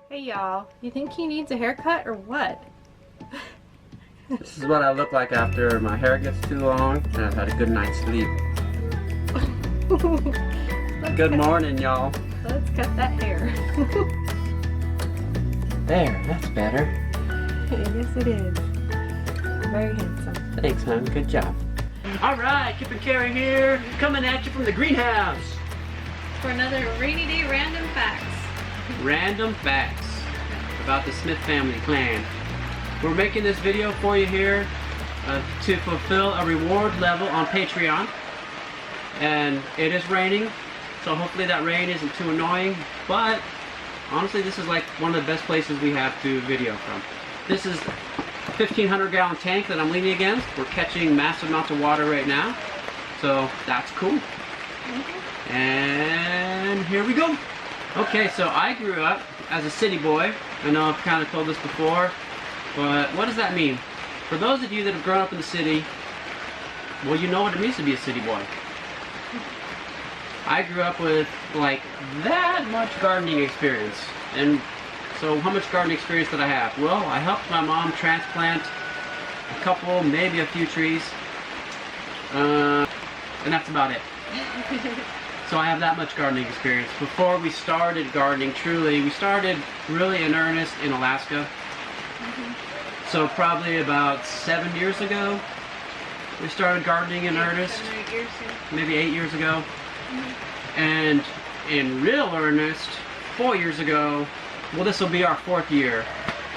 Hey y'all, you think he needs a haircut or what? This is what I look like after my hair gets too long and I've had a good night's sleep. Good morning, y'all. Let's cut that hair. There, that's better. Yes it is. Very handsome. Thanks, hon. Good job. Alright, Kip and Carrie here, coming at you from the greenhouse. For another rainy day random facts. Random facts about the Smith family clan. We're making this video for you here to fulfill a reward level on Patreon. And it is raining, so hopefully that rain isn't too annoying. But honestly, this is like one of the best places we have to video from. This is a 1,500 gallon tank that I'm leaning against. We're catching massive amounts of water right now. So that's cool. And here we go. Okay, so I grew up as a city boy. I know I've kind of told this before, but what does that mean? For those of you that have grown up in the city, well, you know what it means to be a city boy. I grew up with like that much gardening experience. And so how much gardening experience did I have? Well, I helped my mom transplant a couple, maybe a few trees. And that's about it. So I have that much gardening experience. Before we started gardening truly, we started really in earnest in Alaska. So probably about 7 years ago, we started gardening in earnest. 7 or 8 years, yeah. Maybe 8 years ago. And in real earnest, 4 years ago, well, this will be our 4th year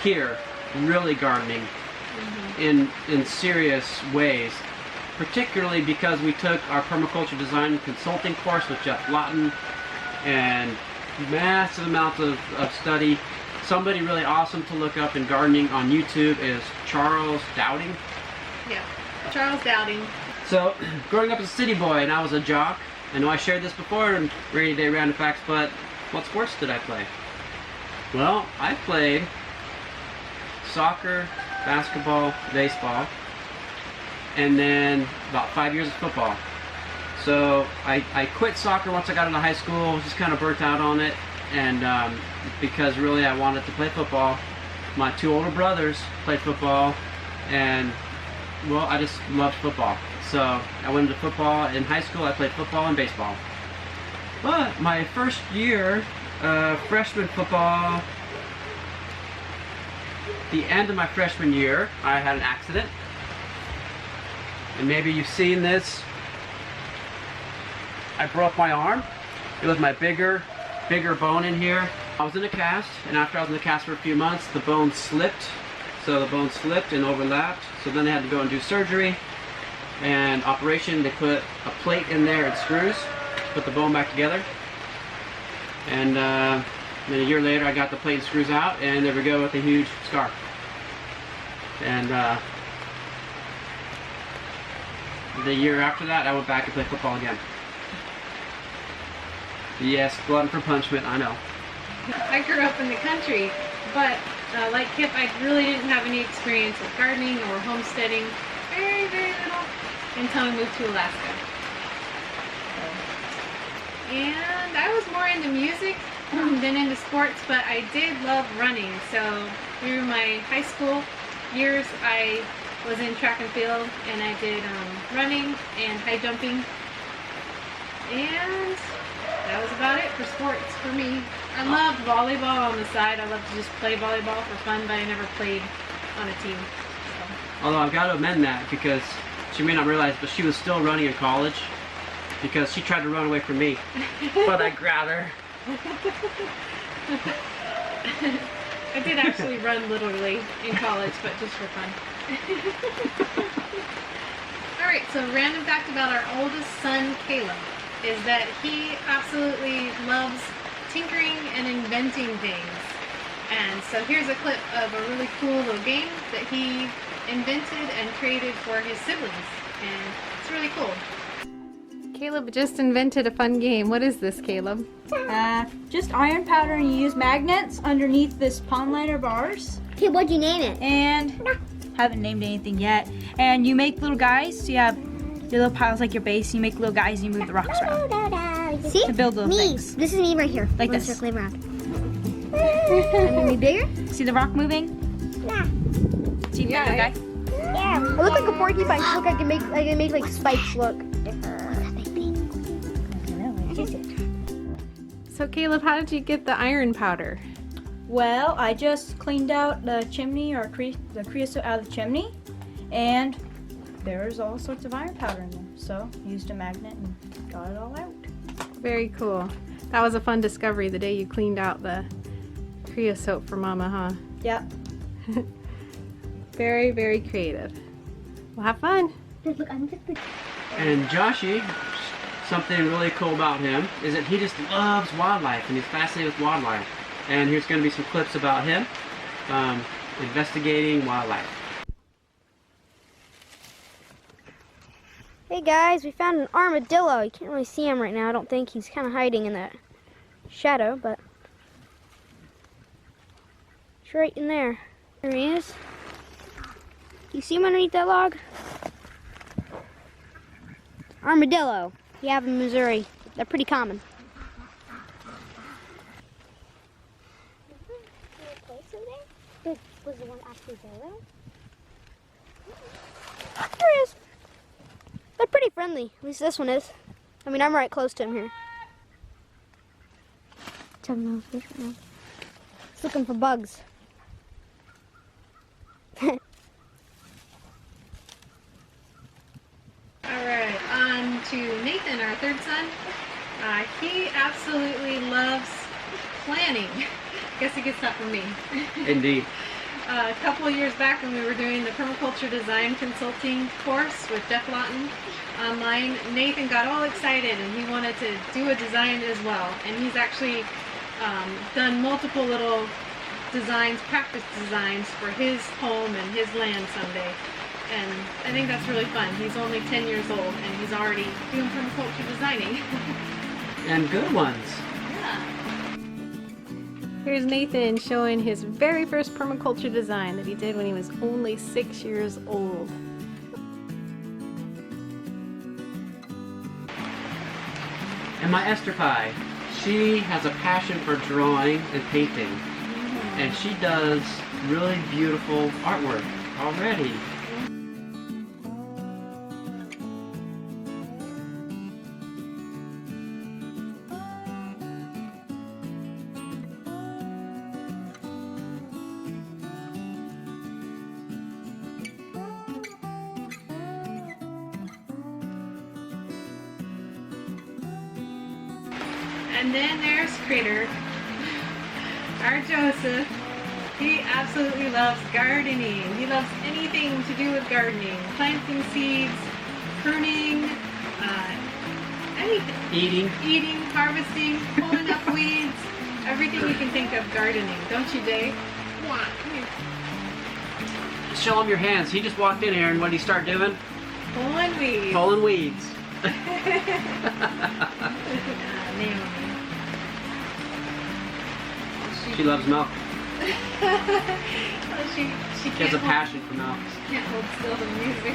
here, really gardening in serious ways. Particularly because we took our permaculture design and consulting course with Jeff Lawton and massive amounts of study. Somebody really awesome to look up in gardening on YouTube is Charles Dowding. Yeah, Charles Dowding. So, growing up as a city boy, and I was a jock. I know I shared this before in Rainy Day Random Facts, but what sports did I play? Well, I played soccer, basketball, baseball, and then about 5 years of football. So I quit soccer once I got into high school. I was just kind of burnt out on it, and because really I wanted to play football. My 2 older brothers played football, and well, I just loved football. So I went into football in high school. I played football and baseball. But my first year, freshman football, the end of my freshman year, I had an accident. And maybe you've seen this. I broke my arm. It was my bigger bone in here. I was in a cast, and after I was in the cast for a few months, the bone slipped. So the bone slipped and overlapped. So then they had to go and do surgery and operation. They put a plate in there and screws, put the bone back together. And then a year later, I got the plate and screws out, and there we go with a huge scar. And the year after that, I went back and played football again. Yes, glutton for punishment, I know. I grew up in the country, but like Kip, I really didn't have any experience with gardening or homesteading. Very, very little until I moved to Alaska. And I was more into music than into sports, but I did love running. So through my high school years, I was in track and field, and I did running and high jumping, and that was about it for sports for me. I loved volleyball on the side. I loved to just play volleyball for fun, but I never played on a team. So. Although I've got to amend that, because she may not realize, but she was still running in college because she tried to run away from me, but I grabbed her. I did actually run literally in college, but just for fun. Alright, so random fact about our oldest son, Caleb, is that he absolutely loves tinkering and inventing things. And so here's a clip of a really cool little game that he invented and created for his siblings. And it's really cool. Caleb just invented a fun game. What is this, Caleb? Just iron powder, and you use magnets underneath this pond liner bars. Okay, what'd you name it? And haven't named anything yet. And you make little guys, so you have your little piles like your base, and you make little guys and you move the rocks around. See? To build little me. things. This is me right here. Like I'm this. circling around. Any bigger? See the rock moving? Nah. See the Yeah, guy? Yeah. It looks like a porcupine. Look, I can make like spikes. Look. So Caleb, how did you get the iron powder? Well, I just cleaned out the chimney or the creosote out of the chimney, and there's all sorts of iron powder in there. So used a magnet and got it all out. Very cool. That was a fun discovery the day you cleaned out the creosote for Mama, huh? Yep. Very, very creative. Well, have fun. Look, I'm just. And Joshy, something really cool about him is that he just loves wildlife and he's fascinated with wildlife. And here's going to be some clips about him investigating wildlife. Hey guys, we found an armadillo. You can't really see him right now. I don't think he's kind of hiding in that shadow, but he's right in there. There he is. You see him underneath that log? Armadillo. You have in Missouri. They're pretty common. Was the one actually there? There he is. They're pretty friendly. At least this one is. I mean, I'm right close to him here. He's looking for bugs. Alright, on to Nathan, our third son. He absolutely loves planning. Guess he gets that from me. Indeed. A couple of years back when we were doing the permaculture design consulting course with Jeff Lawton online, Nathan got all excited and he wanted to do a design as well. And he's actually done multiple little designs, practice designs for his home and his land someday. And I think that's really fun. He's only 10 years old and he's already doing permaculture designing. And good ones. Yeah. Here's Nathan showing his very first permaculture design that he did when he was only 6 years old. And my Esther Pie, she has a passion for drawing and painting. And she does really beautiful artwork already. And then there's Critter, our Joseph. He absolutely loves gardening. He loves anything to do with gardening. Planting seeds, pruning, anything. Eating, harvesting, pulling up weeds, everything you can think of gardening. Don't you, Dave? Yeah. Come here. Show him your hands. He just walked in here and what did he start doing? Pulling weeds. Pulling weeds. Naomi. She loves milk. Well, she She has a passion for milk. She can't hold still to music.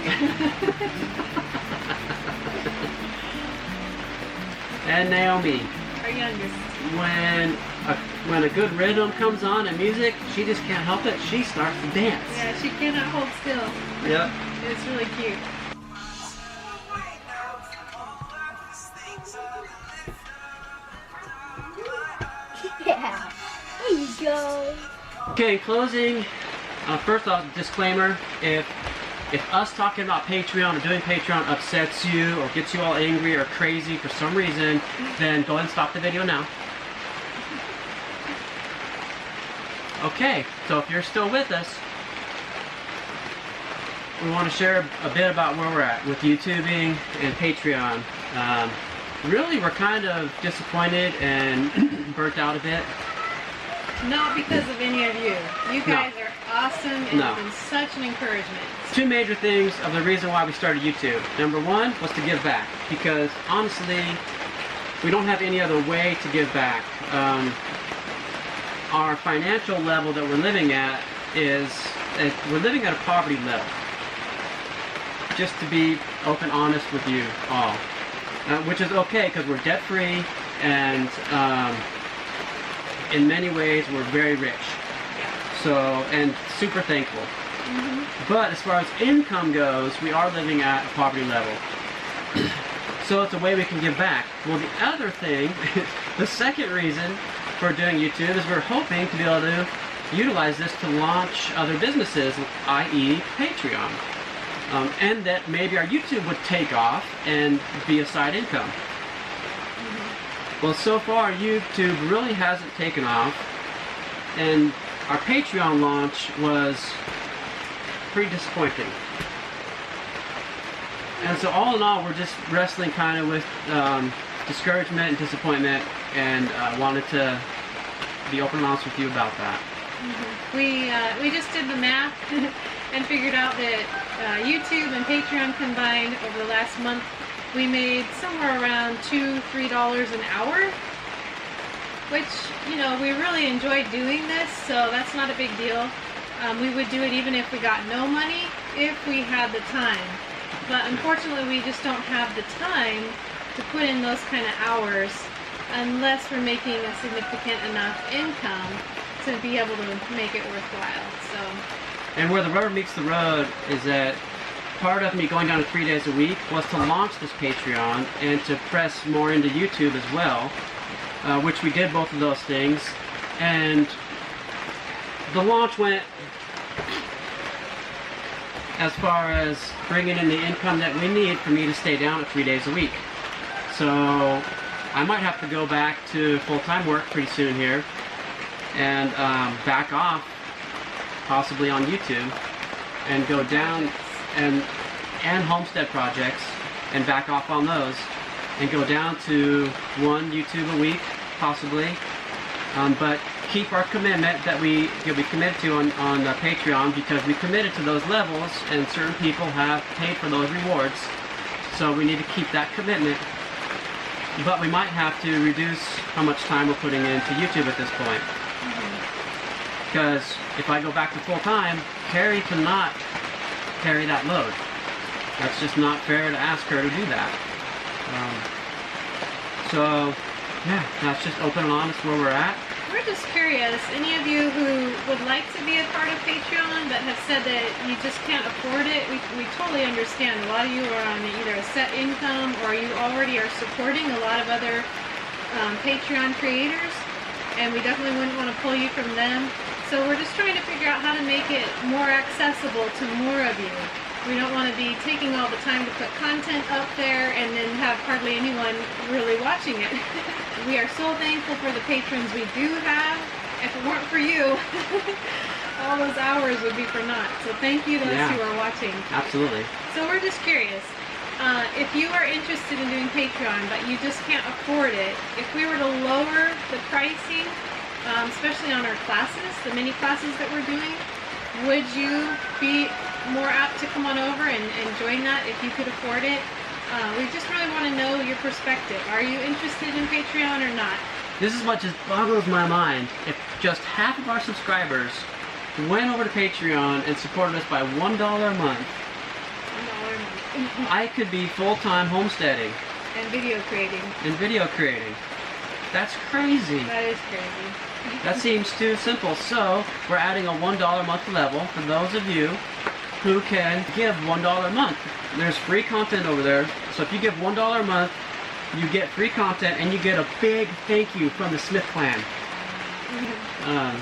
And Naomi, Our youngest. when a good rhythm comes on and music, she just can't help it. She starts to dance. Yeah, she cannot hold still. Yep. It's really cute. Yeah. There you go. Okay, in closing, first off, disclaimer, if us talking about Patreon or doing Patreon upsets you or gets you all angry or crazy for some reason, then go ahead and stop the video now. Okay, so if you're still with us, we want to share a bit about where we're at with YouTubing and Patreon. Really, we're kind of disappointed and burnt out a bit. Not because of any of you. You guys are awesome and No. have been such an encouragement. Two major things of the reason why we started YouTube. Number one was to give back, because honestly, we don't have any other way to give back. Our financial level that we're living at we're living at a poverty level. Just to be open, honest with you all, which is okay because we're debt free and in many ways we're very rich. So, and super thankful. But as far as income goes, we are living at a poverty level. So it's a way we can give back. Well, the other thing, the second reason for doing YouTube is we're hoping to be able to utilize this to launch other businesses, i.e. Patreon. And that maybe our YouTube would take off and be a side income. Well, so far YouTube really hasn't taken off, and our Patreon launch was pretty disappointing. And so all in all, we're just wrestling kind of with discouragement and disappointment, and wanted to be open and honest with you about that. We just did the math and figured out that YouTube and Patreon combined over the last month, we made somewhere around $2–3 an hour, which, you know, we really enjoyed doing this, so that's not a big deal. We would do it even if we got no money, if we had the time. But unfortunately, we just don't have the time to put in those kind of hours unless we're making a significant enough income to be able to make it worthwhile. So. And where the rubber meets the road is that part of me going down to 3 days a week was to launch this Patreon and to press more into YouTube as well, which we did both of those things. And the launch went as far as bringing in the income that we need for me to stay down at 3 days a week. So I might have to go back to full-time work pretty soon here and back off possibly on YouTube and go down and homestead projects and back off on those and go down to 1 YouTube a week possibly, but keep our commitment that we committed to on Patreon, because we committed to those levels and certain people have paid for those rewards, so we need to keep that commitment. But we might have to reduce how much time we're putting into YouTube at this point, because if I go back to full time, Carrie cannot carry that load. That's just not fair to ask her to do that. So yeah, that's just open and honest where we're at. We're just curious, any of you who would like to be a part of Patreon but have said that you just can't afford it, we totally understand. A lot of you are on either a set income or you already are supporting a lot of other Patreon creators, and we definitely wouldn't want to pull you from them. So we're just trying to figure out how to make it more accessible to more of you. We don't want to be taking all the time to put content up there and then have hardly anyone really watching it. We are so thankful for the patrons we do have. If it weren't for you, all those hours would be for naught. So thank you to those who are watching. Absolutely. So we're just curious. If you are interested in doing Patreon but you just can't afford it, if we were to lower the pricing, especially on our classes, the mini classes that we're doing, would you be more apt to come on over and join that if you could afford it? We just really want to know your perspective. Are you interested in Patreon or not? This is what just boggles my mind. If just half of our subscribers went over to Patreon and supported us by $1 a month, $1 a month. I could be full-time homesteading. And video creating. That's crazy. That is crazy. That seems too simple. So we're adding a $1 a month level for those of you who can give $1 a month. There's free content over there. So if you give $1 a month, you get free content and you get a big thank you from the Smith clan. And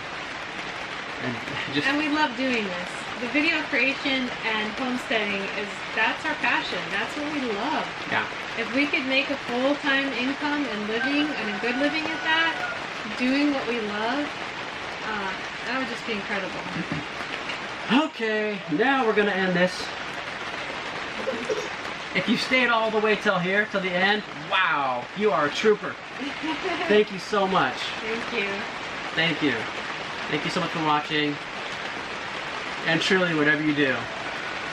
we love doing this. The video creation and homesteading that's our passion. That's what we love. Yeah. If we could make a full-time income and living and a good living at that, doing what we love, that would just be incredible. Okay, now we're gonna end this. If you stayed all the way till here, till the end, wow, you are a trooper. Thank you so much. Thank you. Thank you. Thank you so much for watching. And truly, whatever you do,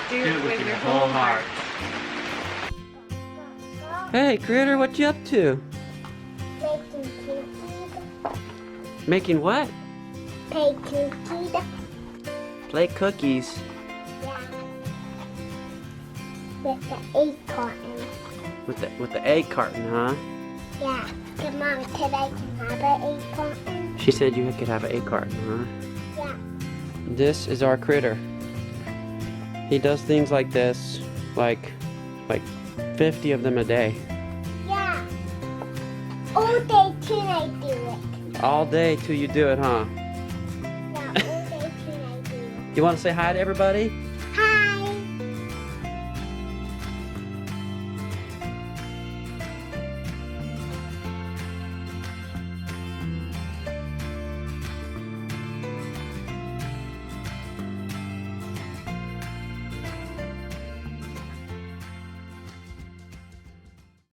do it with your whole heart. Hey, Critter, what you up to? Making cookies. Making what? Play cookies. Play cookies. Yeah. With the egg carton. With the egg carton, huh? Yeah. Come on, today can I have an egg carton? She said you could have an egg carton, huh? Yeah. This is our critter. He does things like this, like 50 of them a day. Yeah. All day till I do it. All day till you do it, huh? Yeah, all day till I do it. You want to say hi to everybody?